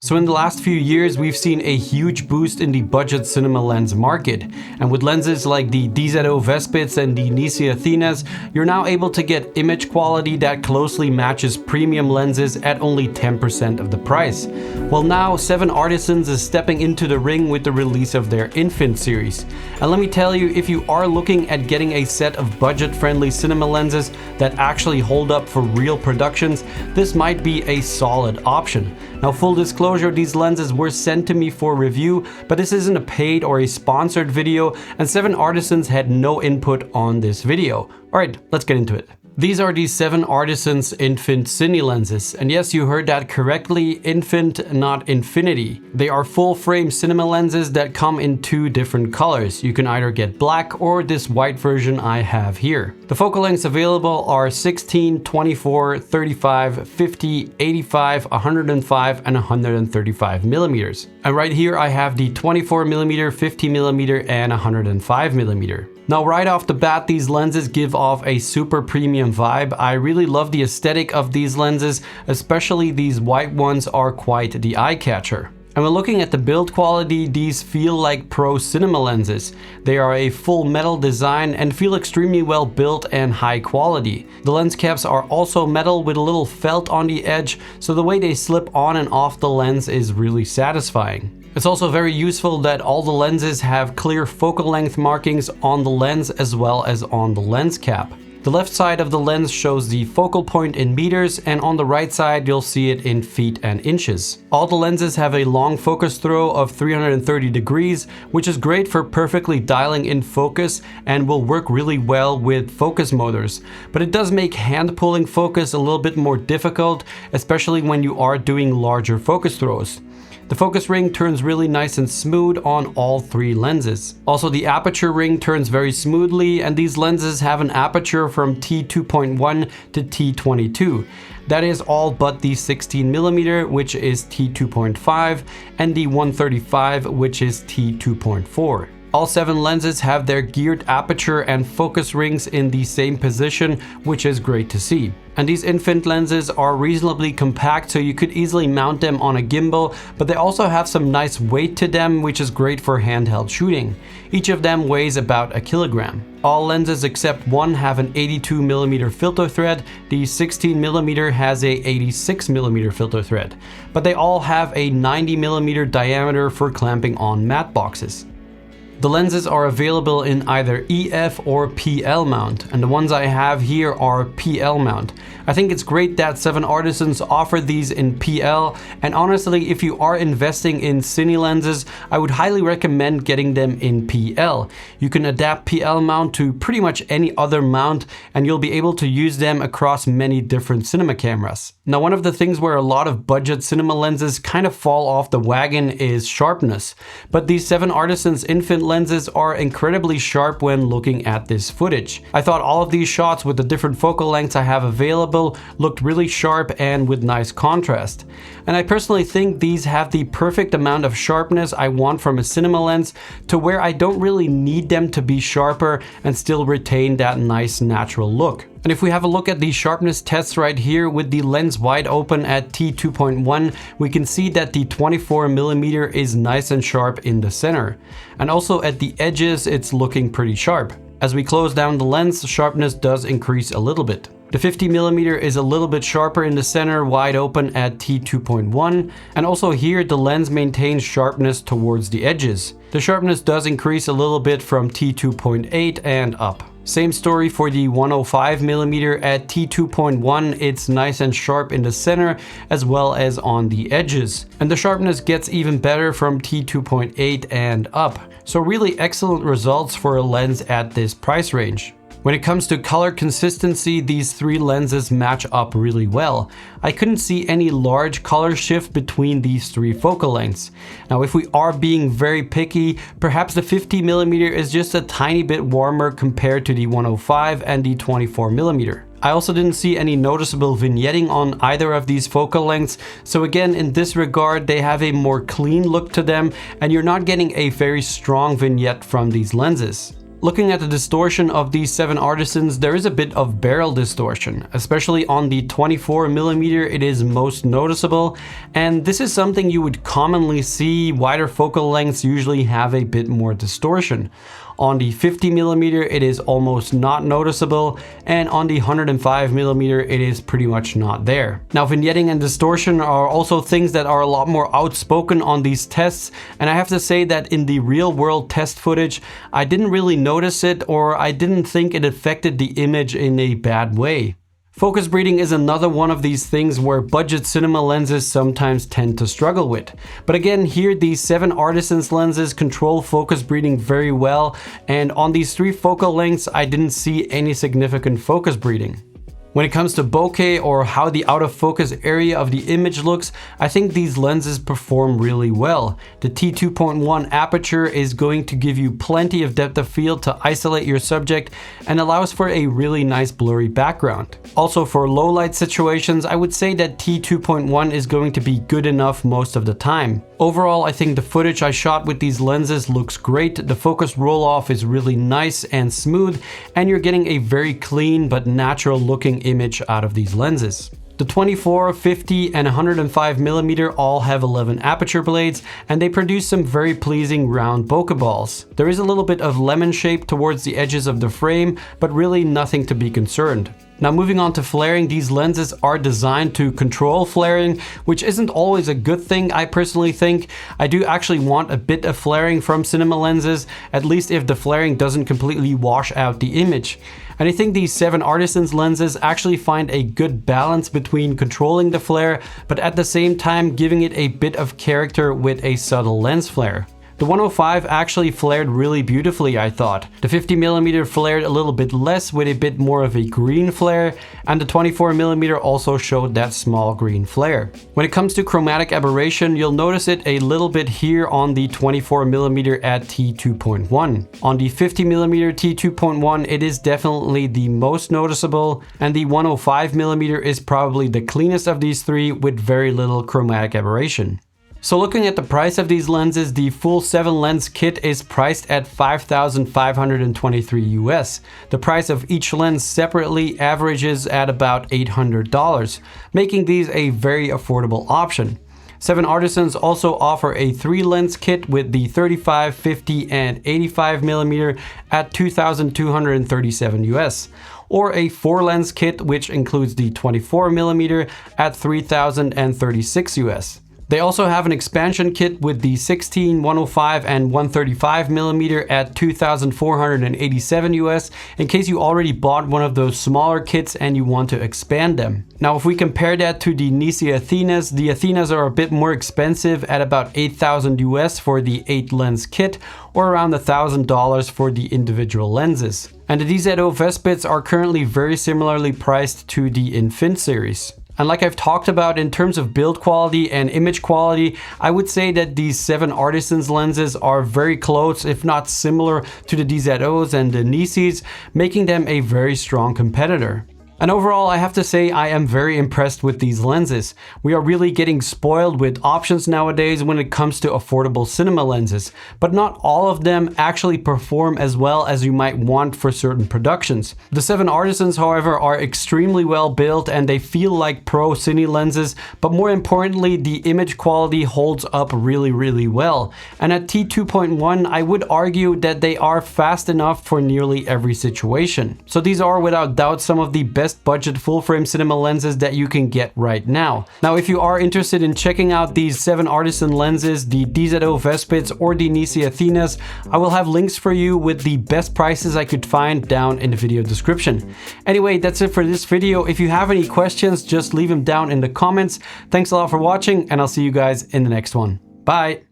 So in the last few years, we've seen a huge boost in the budget cinema lens market. And with lenses like the DZO Vespids and the NiSi Athenas, you're now able to get image quality that closely matches premium lenses at only 10% of the price. Well, now 7 Artisans is stepping into the ring with the release of their INFINTE series. And let me tell you, if you are looking at getting a set of budget-friendly cinema lenses that actually hold up for real productions, this might be a solid option. Now, full disclosure, these lenses were sent to me for review, but this isn't a paid or a sponsored video, and 7 Artisans had no input on this video. Alright, let's get into it. These are the 7 Artisans INFINTE Cine lenses, and yes, you heard that correctly, INFINTE, not infinity. They are full-frame cinema lenses that come in 2 different colors. You can either get black or this white version I have here. The focal lengths available are 16, 24, 35, 50, 85, 105, and 135 millimeters. And right here I have the 24 millimeter, 50 millimeter, and 105 millimeter. Now, right off the bat, these lenses give off a super premium vibe. I really love the aesthetic of these lenses, especially these white ones are quite the eye catcher. And when looking at the build quality, these feel like pro cinema lenses. They are a full metal design and feel extremely well built and high quality. The lens caps are also metal with a little felt on the edge, so the way they slip on and off the lens is really satisfying. It's also very useful that all the lenses have clear focal length markings on the lens as well as on the lens cap. The left side of the lens shows the focal point in meters, and on the right side you'll see it in feet and inches. All the lenses have a long focus throw of 330 degrees, which is great for perfectly dialing in focus and will work really well with focus motors. But it does make hand pulling focus a little bit more difficult, especially when you are doing larger focus throws. The focus ring turns really nice and smooth on all 3 lenses. Also, the aperture ring turns very smoothly, and these lenses have an aperture from t2.1 to t22. That is all but the 16mm, which is t2.5, and the 135, which is t2.4. All 7 lenses have their geared aperture and focus rings in the same position, which is great to see. And these INFINTE lenses are reasonably compact, so you could easily mount them on a gimbal, but they also have some nice weight to them, which is great for handheld shooting. Each of them weighs about a kilogram. All lenses except one have an 82mm filter thread. The 16mm has a 86mm filter thread, but they all have a 90mm diameter for clamping on matte boxes. The lenses are available in either EF or PL mount, and the ones I have here are PL mount. I think it's great that 7 Artisans offer these in PL, and honestly, if you are investing in cine lenses, I would highly recommend getting them in PL. You can adapt PL mount to pretty much any other mount, and you'll be able to use them across many different cinema cameras. Now, one of the things where a lot of budget cinema lenses kind of fall off the wagon is sharpness, but these 7 Artisans INFINTE lenses are incredibly sharp when looking at this footage. I thought all of these shots with the different focal lengths I have available looked really sharp and with nice contrast. And I personally think these have the perfect amount of sharpness I want from a cinema lens, to where I don't really need them to be sharper and still retain that nice natural look. And if we have a look at the sharpness tests right here with the lens wide open at t2.1, we can see that the 24mm is nice and sharp in the center. And also at the edges, it's looking pretty sharp. As we close down the lens, sharpness does increase a little bit. The 50mm is a little bit sharper in the center, wide open at t2.1, and also here the lens maintains sharpness towards the edges. The sharpness does increase a little bit from t2.8 and up. Same story for the 105mm at t2.1, it's nice and sharp in the center as well as on the edges. And the sharpness gets even better from t2.8 and up. So really excellent results for a lens at this price range. When it comes to color consistency, these 3 lenses match up really well. I couldn't see any large color shift between these 3 focal lengths. Now, if we are being very picky, perhaps the 50mm is just a tiny bit warmer compared to the 105 and the 24mm. I also didn't see any noticeable vignetting on either of these focal lengths, so again, in this regard, they have a more clean look to them, and you're not getting a very strong vignette from these lenses. Looking at the distortion of these 7 artisans, there is a bit of barrel distortion, especially on the 24mm it is most noticeable, and this is something you would commonly see. Wider focal lengths usually have a bit more distortion. On the 50mm it is almost not noticeable, and on the 105mm it is pretty much not there. Now, vignetting and distortion are also things that are a lot more outspoken on these tests, and I have to say that in the real world test footage I didn't really notice it, or I didn't think it affected the image in a bad way. Focus breeding is another one of these things where budget cinema lenses sometimes tend to struggle with. But again, here these 7 artisans lenses control focus breeding very well, and on these 3 focal lengths I didn't see any significant focus breeding. When it comes to bokeh, or how the out of focus area of the image looks, I think these lenses perform really well. The t2.1 aperture is going to give you plenty of depth of field to isolate your subject and allows for a really nice blurry background. Also, for low light situations, I would say that t2.1 is going to be good enough most of the time. Overall, I think the footage I shot with these lenses looks great. The focus roll off is really nice and smooth, and you're getting a very clean but natural looking image out of these lenses. The 24, 50, and 105mm all have 11 aperture blades, and they produce some very pleasing round bokeh balls. There is a little bit of lemon shape towards the edges of the frame, but really nothing to be concerned. Now, moving on to flaring, these lenses are designed to control flaring, which isn't always a good thing, I personally think. I do actually want a bit of flaring from cinema lenses, at least if the flaring doesn't completely wash out the image. And I think these 7 artisans lenses actually find a good balance between controlling the flare, but at the same time giving it a bit of character with a subtle lens flare. The 105 actually flared really beautifully, I thought. The 50mm flared a little bit less with a bit more of a green flare, and the 24mm also showed that small green flare. When it comes to chromatic aberration, you'll notice it a little bit here on the 24mm at t2.1. On the 50mm t2.1 it is definitely the most noticeable, and the 105mm is probably the cleanest of these 3 with very little chromatic aberration. So looking at the price of these lenses, the full 7 lens kit is priced at $5,523 US. The price of each lens separately averages at about $800, making these a very affordable option. 7 Artisans also offer a 3 lens kit with the 35, 50, and 85mm at $2,237 US, or a 4 lens kit which includes the 24mm at $3,036 US. They also have an expansion kit with the 16, 105, and 135mm at $2,487 US in case you already bought one of those smaller kits and you want to expand them. Now, if we compare that to the NiSi Athenas, the Athenas are a bit more expensive at about $8,000 US for the 8 lens kit, or around $1,000 for the individual lenses. And the DZO Vespids are currently very similarly priced to the INFINTE series. And like I've talked about, in terms of build quality and image quality, I would say that these 7 Artisans lenses are very close, if not similar, to the DZOs and the NiSis, making them a very strong competitor. And overall, I have to say I am very impressed with these lenses. We are really getting spoiled with options nowadays when it comes to affordable cinema lenses, but not all of them actually perform as well as you might want for certain productions. The 7 Artisans, however, are extremely well built and they feel like pro cine lenses, but more importantly, the image quality holds up really well. And at t2.1, I would argue that they are fast enough for nearly every situation. So these are without doubt some of the best budget full frame cinema lenses that you can get right now. Now, if you are interested in checking out these 7 Artisan lenses, the DZO Vespids or the NiSi Athenas, I will have links for you with the best prices I could find down in the video description. Anyway, that's it for this video. If you have any questions, just leave them down in the comments. Thanks a lot for watching, and I'll see you guys in the next one. Bye!